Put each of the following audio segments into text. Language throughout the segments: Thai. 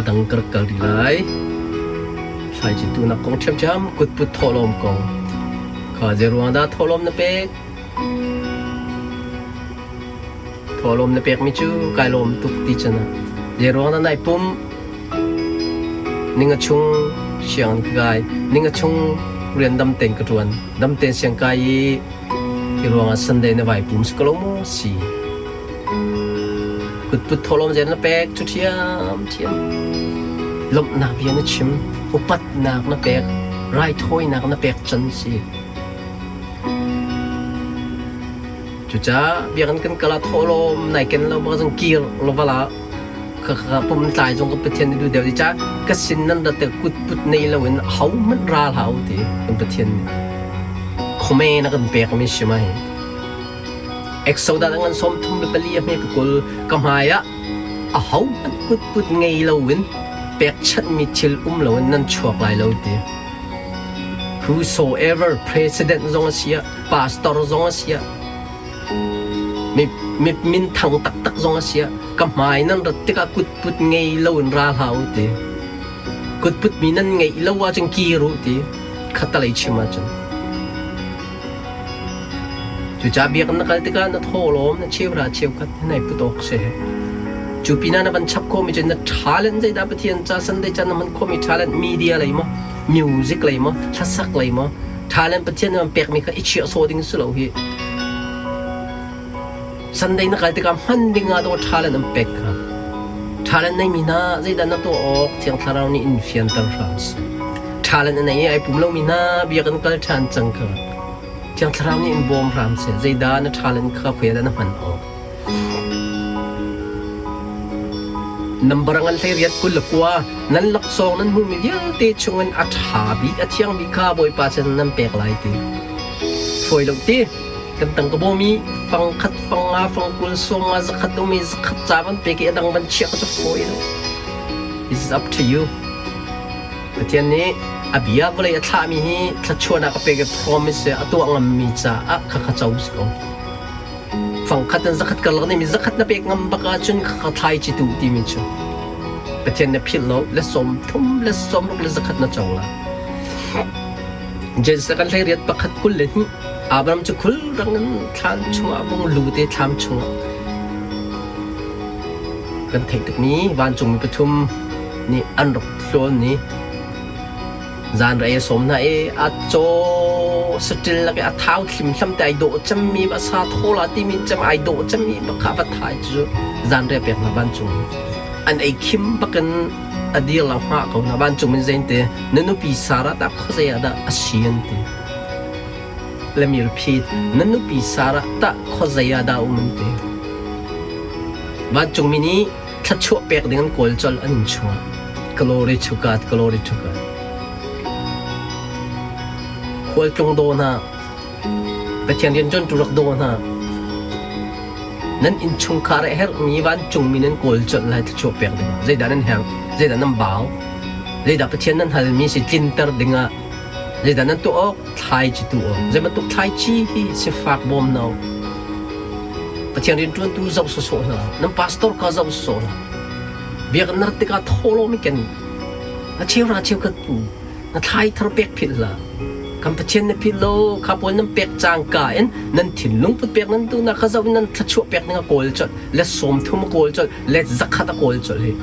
ดังกระกดีเลยใส่จิตตัวนักกองช้ำกุดปุดทอลมกองข้าจะรวงดาทอลมนะเป็กทอลมนะเป็กมิจูไกลมตุกติจนะจะรวงดาไหนปุ่มนิ่งชุ่งเสียงกายนิ่งชุ่งเรียนดำเต็งกระดวนดำเต็งเสียงกายที่รวงสันเดย์ในวัยปุ่มสกลโมสีกุดปุดทอลมเจนนะเป็กชุดเทียมลมนักเบียนชิมอุปัตนักนะเป็กไรถ้อยนักนะเป็กจันสีจุจ้าเบียกันกันกะลาทอลมไหนกันเราบอกจังกีร์เราว่าละข้าผมตายจงกับประเทศนี้ดูเดี๋ยวดิจ้าก็สินนั่นแต่กุดปุดในเราเห็นเขามันราเขาทีเป็นประเทศนี้คอมเมนักกันเป็กไม่ใช่ไหมเอ็กโซดาดังกันสมทุ่มไปเลี้ยไม่ไปกุลกำหายะเขามันกุดปุดไงเราเห็นเป็กชัดมีทิลเราเห็นนั่นชัวร์ไรเราที whosoever president จงเสีย pastor จงเสียมีมินทางตักจงเสียกำหายนั่นรัติกากุดปุดไงเราเห็นราเขาทีกุดปุดมีนั่นไงเราว่าจังกีรู้ทีขัดอะไรชิมาจังจูจ่าเบียกันนักการติการนัทโฮลมนัทเชี่ยวราเชี่ยวกัดในปุตตกเสียจูปีนั้นบันชับโคมิจนัททาเลนต์ใจดาบเทียนจ้าสันเดจันมันโคมิทาเลนต์มีเดียอะไรมั้งมิวสิกอะไรมั้งทัศน์อะไรมั้งทาเลนต์ปะเทียนมันเปียกมีแค่อิจฉาโซดิ้งสุดเลยฮีสันเดนักการติการฮันดิ้งอาตัวทาเลนต์มันเปียกครับทาเลนต์ในมีน่าใจดานัตัวออกเทียงทาราวนี่อินฟิอันเตอร์ฟรานซ์ทาเลนต์ในไอ้ปุ่มเรามีน่าเบียกันกันทันจังครับที่ทาราวนี่อินบอมฟรานซ์ใจดานัทาเลนต์ข้าคุยดานัมันออกนับรังอันเทียดกุลกว่านั้นลักษณะนั้นหูมีเยอะเตชงเงินอัฐาบิอัฐยังบิคาบอยปัจจัยนั้นเปกไหลตีฝอยลงตีกันตั้งกบมีฟังขัดฟังอาฟังกุลส่งอาสักขัดตรงมีสักขัดจามันเปกดังบันเชียก็จะฝอยลง It's up to you แต่ทีนี้อาบิยาบเลยอัฐามีฮีถ้าชวนนักเปก promise อัตัวงมีจ้าอ่ะข้าข้าจะอุสกงฟังขัดนั้นสักขัดกันแล้วนี่มีสักขัดนับเอกงบักอาจุนข้าทายจิตุดีมิจูประเทศนี้พิลโลและสมทุ่มและสมลูกและสักขัดนัจงละเจสกันเลยเรียดปักขัดกุลเลยนี่อาบรามจะคุลรังนั้นทานชัวบงลูเตทามชัวกันเทคตึกนี้วันจุงมีประชุมนี่อันรกโซนนี่จานไรสมนะอาโจสติลละก็อาเท้าทิมซ้ำแต่ไอโดจะมีภาษาโทรที่มีจะไอโดจะมีบักขับไทยจูจานไรเปียกนะบ้านจุงอันไอคิมบักันอดีตเราหาเขานะบ้านจุงมันเจนเตนั่นนุปีสาระตักเขาจะยาดาอาเซียนเต Let me repeat นั่นนุปีสาระตักเขาจะยาดาอุมันเตบ้านจุงมินี้ถ้าชั่วเปียกdenganกอลจอลอันชัว Glory to God Glory to Godควรจงโดนฮะไปเทียนเรียนจนจุกโดนฮะนั่นอินชงคาร์เฮร์มีวันจงมีนั่นโกลจดไล่ที่ชัวเปียกดึงใจด้านนั้นเฮร์ใจด้านนั้นบ่าวใจด้านไปเทียนนั้นฮัลมีสิจินเตอร์ดึงอ่ะใจด้านนั้นตัวออกไทยจิตัวใจมันตัวไทยจีฮีสิฝากบอมนาไปเทียนเรียนจนตัวจับสุดๆนะนั่นพาสตอร์ก็จับสุดๆนะเบียกันนัดติกาทอลมิกันนั่นเชี่ยวกันนั่นไทยทรเปียกผิดละคำพูดเช่นนี้พี่โลข้าพเจ้านั้นเปียกจางกายนั่นถิ่นลุงพูดเปียกนั้นตัวนักข้าจะวันนั้นทัชวเปียกนั่งโกลจดและสมทุ่มโกลจดและจักขัดโกลจดเลย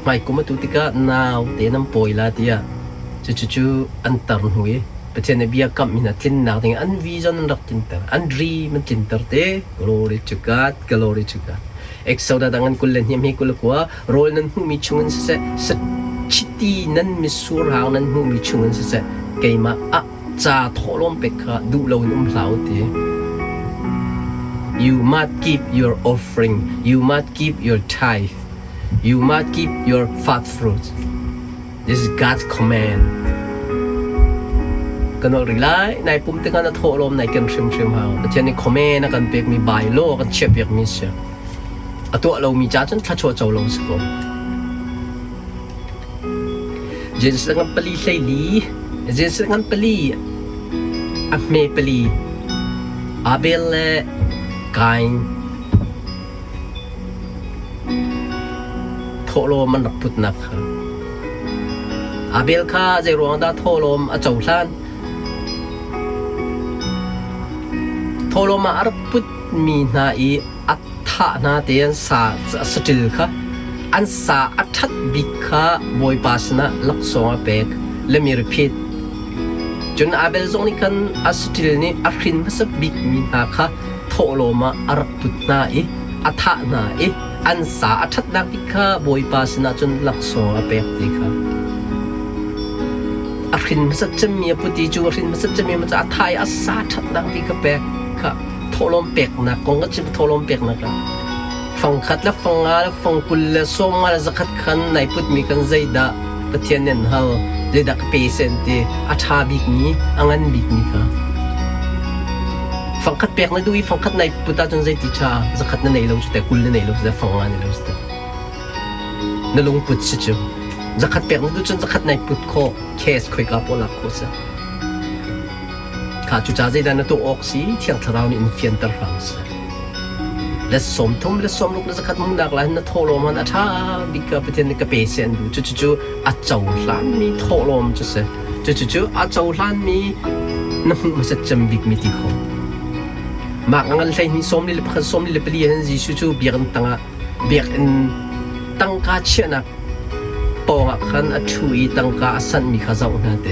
ไม่กูมาตุติกานาวเตน้ำปอยลาเดียจู่อันตรหุยประเทศนี้เบียกับมินาทินนักถึงอันวิจารณ์รักจินเตอร์อันรีมันจินเตอร์เต้ glory to God glory to God เอ็กซ์เอาดังนั้นกุลเล่นยังไม่กุลกว่าโรลนั้นหูมีชงเงินเสร็จชิตีนั้นมิสูราวนั้นหูมีชงเงินเสร็จเกี่ยมาอ่ะจ่าทอลมเป็กค่ะดูเราหนุ่มสาวตี You must give your offering you must give your tithe you must give your first fruit this is God's command กันว่าอะไรในปุ่มที่กันทอลมในกันชิมหาวแต่ที่นี่คอมเมนต์นะกันเป็กมีใบโลกันเชื่อเป็กมีเสียตัวเรามีจ้าจนทัชชัวเจ้าเราสกุลเจนสังปลีใส่ลีเจนสังปลีอัเมปลีอาเบลกาย โลมันรักพุทนักค่ะอาเบลค่าใจรวงดาโทโลมอาเจ้าล้านโทโลมาอาร์พุทมีนาอีอัตถานาเตียนสาสติลค่ะอันสาอัตถัดบิค่ะบอยปัสนะลักษณะเป็กและมีรีพีทจนอาเบลซงนี่กันอัสติลนี่อารินมาสบิกมีนาค่ะโทโลมาอาร์พุทนาอีอัตถานาอีอันสาอัตถัดนักบิค่ะบอยปัสนะจนลักษณะเป็กดีค่ะอารินมาสัจจะมีพุทธิจูอารินมาสัจจะมีมันจะอัตถายอัสสาถัดนักบิค่ะเป็กค่ะโทลมเป็กนะกงก็จะโทลมเป็กนะครับฟังขัดและฟังงาและฟังกุลและส่งงาและสักขัดขันในพุทธมีกันใจดาปะเทียนเนนฮัลใจดากเปเซนเตอัฐาบิกนี้อังันบิกนี้ค่ะฟังขัดเป็กนะดูอีฟังขัดในพุทธจนใจติชาสักขัดนั่นในเราจุดแต่กุลนั่นในเราจุดแต่ฟังงาในเราจุดแต่นั่นลงพุทธสิจูสักขัดเป็กนะดูจนสักขัดในพุทธข้อเคสคุยกับพวกลักข้อซะข้าจุดจ้าใจดันตัวออกสีเที่ยงทราวนี่อินฟินเตอร์ฟังส์และสมทุมและสมลูกและสักขัดมึงดักหลายนั่นโทโลมันอัฐาบิกประเทศนี้ก็เปเซนดูจู่ๆอัจเจ้าหลานมีโทโลมจะเสจู่ๆอัจเจ้าหลานมีน้ำมันจะจำบิกมีที่เขามากงั้นเลยนี่สมเลยพักสมเลยไปเรียนจีจู่ๆเบียกันตั้งเบียกันตั้งกาเชื่อนักปองขันอัจฉริตั้งกาสันมีข้าจ้าหน้าเด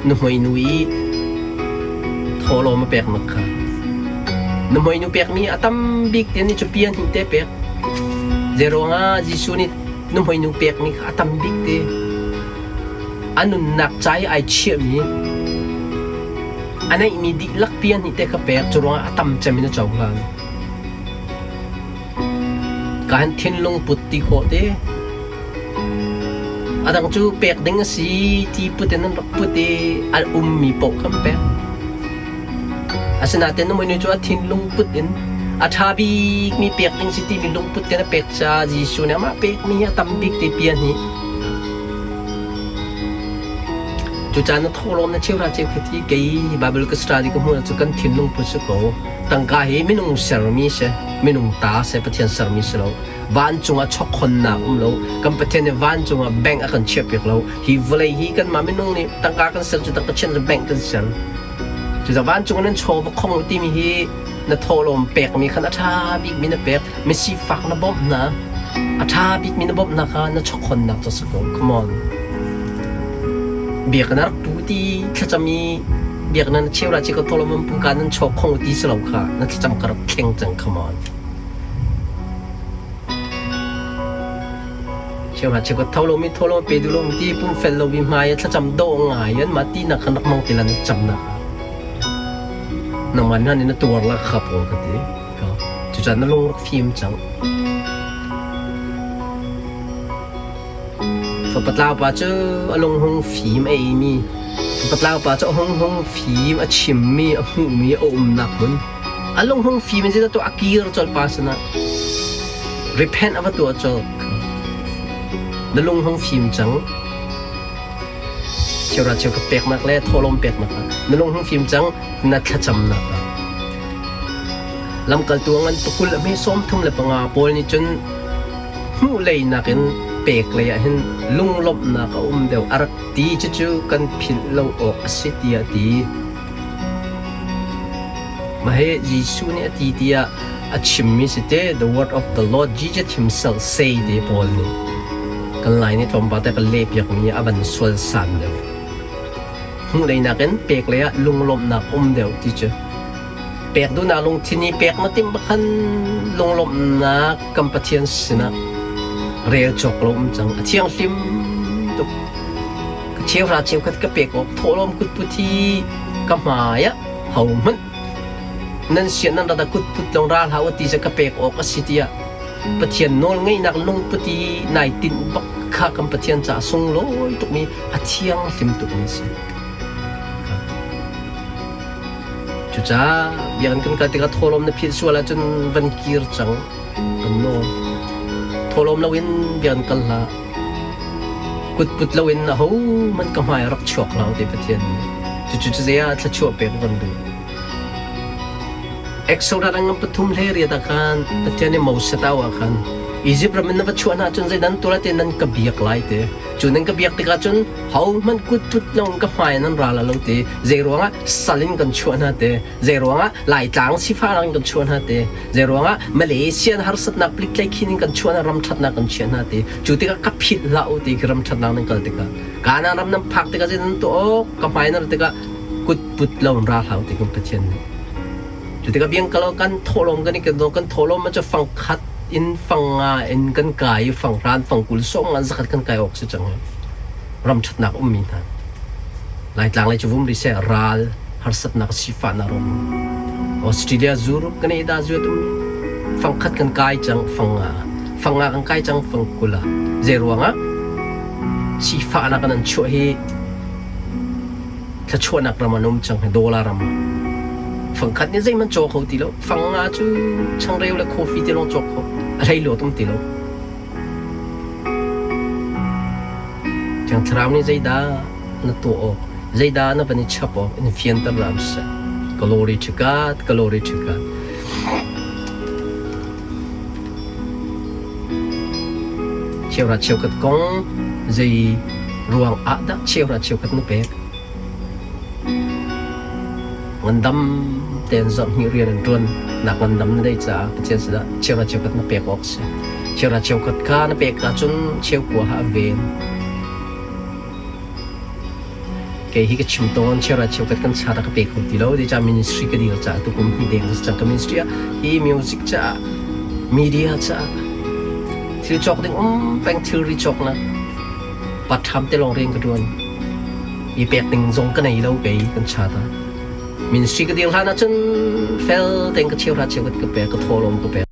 นุยโทโลมาเป็กนักค่ะน้ำมันนูเป็กนี่อาตัมบิกเดี๋ยวนี้จะเปลี่ยนหินเตเป็กเจโรงอาจิสุนี่น้ำมันนูเป็กนี่อาตัมบิกเตอันนู้นหนักใจไอเชี่ยมีอันนี้มีดิลักเปลี่ยนหินเตกับเป็กจะโรงอาตัมจะมีน่าเจ้าหลานการทิ้งลงปุตติโคเตอาตังจูเป็กดึงสีที่ปุตตินั้นปุตติอันมีปกคำเป็กอาสนะเต็นน้ำมันอยู่ว่าทิ้งลงปุตตินอาทาบีมีเปียกดึงสิที่มีลงปุตตินเปียกชาจีชูเนี่ยมาเปียกมีอาตัมบิกที่เปียนี่จุจานะโทรมนะเชี่ยวราเชี่ยวที่เกย์บาเบลก็สตาร์ดิก็หัวจุกันทิ้งลงปุตติโกตั้งกาเหไม่นุ่งเซรามิเชไม่นุ่งตาเสปะเทียนเซรามิเชเราวันจงอ่ะช็อกคนหนักเรากันปะเทียนเนี่ยวันจงอ่ะแบ่งกันเชียบอย่างเราฮีวเลยฮีกันมาไม่นุ่งนี่ตั้งกากันเซลจุตั้งกระเชนจะแบ่งกันเซลจุดวันจงนั้นโชว์ว่าคงที่มีฮีนัทโทลมเปียกมีขนาดท่าบิ๊กมีนัเปียกไม่ซีฟักนับบนะอาท่าบิ๊กมีนับบนะคะนัช็อกคนหนักจะสกุล come on เบียกนักดูที่ถ้าจะมีเบียกนั้นเชี่ยวราชิกโทลมันปูการนั้นโชว์คงที่สลบค่ะนั่นจะจำกระเข่งจัง come onเชื่อว่าเชื่อว่าเท่าเราไม่เท่าเราไปดูเราที่ปุ่มเฟลเราวิมายถ้าจำโด่งไงยันมาที่นักนักมองตีลันจำนะน้ำมันนั่นนี่ตัวละขับโอ้กันดิครับจุดนั้นลงฟิล์มจังฝนปัดลาวป่าเจ้าลงห้องฟิล์มไอ้มีฝนปัดลาวป่าเจ้าห้องฟิล์มอาชิมมีอาหูมีอาอมหนักมันลงห้องฟิล์มจะตัวอากีร์จอลปาสนะ repent เอาตัวจอลนั่นลงห้องฟิล์มจังเชื่อว่าเชื่อกับเป็กนักและโทรมเป็กนักนั่นลงห้องฟิล์มจังนัดขจำนักลำกัลตัวงั้นตะกุลไม่ซ้อมทุ่มเลยปังอาโปลนี่จนหูเลยนักเห็นเป็กเลยเห็นลุงลบนักเดี๋ยวอารักตีจู่ๆกันผิดเราออกสิตีตีมาให้ยิสุเนี่ยตีอาชิมมิสเต the word of the Lord Jesus himself say เดโปลนี่กันไลน์นี่ทอมบาแต่กันเล็บอย่างนี้อาบันสวลสันเดียวหูเลยนักเห็นเป็กเลยลุงลบนักเดี๋ยวที่จะเป็กดูนักลงที่นี่เป็กมาติมบักขันลุงลบนักกำปะเทียนสินะเรียจกลมจังเที่ยงฟิมตุกเชี่ยวราเชี่ยวก็เป็กออกโทรมกุดพุทีกำหมายะเฮามันนั่นเสียนั่นระดับกุดพุทลงราลหาวตีจะกเป็กออกสิเดียปะเทียนโน่นไงนักลงพุทีนายตินบักข้ากำปะเทียนจะส่งลอยตุกมีเที่ยงฟิมตุกนี้สิจุจ้าเบียนกันกันติกาโทรมในพิษส่วนละจนวันกีร์จังอันโน่โทรมละวินเบียนกันละกุดปุดละวินนะโหมันก็ไม่รักชวกเราที่ประเทศจุเสียถ้าชวกเป็นกันดูเอ็กซ์โซดาดังปฐุมเลเรียตะกันประเทศนี้มูสตาวะกัน Isip ramen na vachuan na chun zaidan tulat nan kabiyak lai te chunan kabiyak te ka chun how man kut put long ka phai nan rala lo te zero nga salin kan chuan ha te zero nga lai tlang si fa lang kan chuan ha te zero nga Malaysian har sat nak plik lai khin kan chuan ram that na kan chuan ha te chu te ka kapit la o te ram that na nan kal te ka kana ram nan phak te ka zaidan to ka phai na te ka kut put long ra hau te kan pathian chu te ka biang kalo kan tholom kan ni kan do kan tholom ma cha phang khat in phang in kan kai phang ran phang kul song an zakat kan kai ok se chang ram that nak mi na lai tlang lai chuvum ri se ral har sat nak sifa na rom Australia zuru kan ei da zu tum phang khat kan kai chang phang kan kai chang phang kula zero nga sifa na kan chu hi tha chu nak ramanum chang dollar ram phang khat ni zai man chok ho ti lo phang chu chang reu la coffee ti long chok ho alai lo tum ti lo chang thram ni zai da na to o zai da na bani chap o in fian tar ram sa glory to God chiều ra chiều cất con dây ruộng á đã chiều ra chiều cất nước bé ngân đâm tiền dọn nhiều riêng truân nạp ngân đâm đây trả tiền sẽ chiều ra chiều cất nước bé bọc xe chiều ra chiều cất cá nước bé cá chun chiều của hạ về cái hi cái chim tôn chiều ra chiều cất căn cha đã cái bé không tí lâu thì cha ministry cái điều trả tụ cũng hi đen cái cha ministry hi music cha media cha thì chọc thì bang thư đi chọc na bắt thăm tới lòng riêng cái đuôi y bẹt tình giống cái này đâu cái cha ta ministry cái điều là nó chân fail tên cái chiều ra chiều cái bé cái thô lông cái bé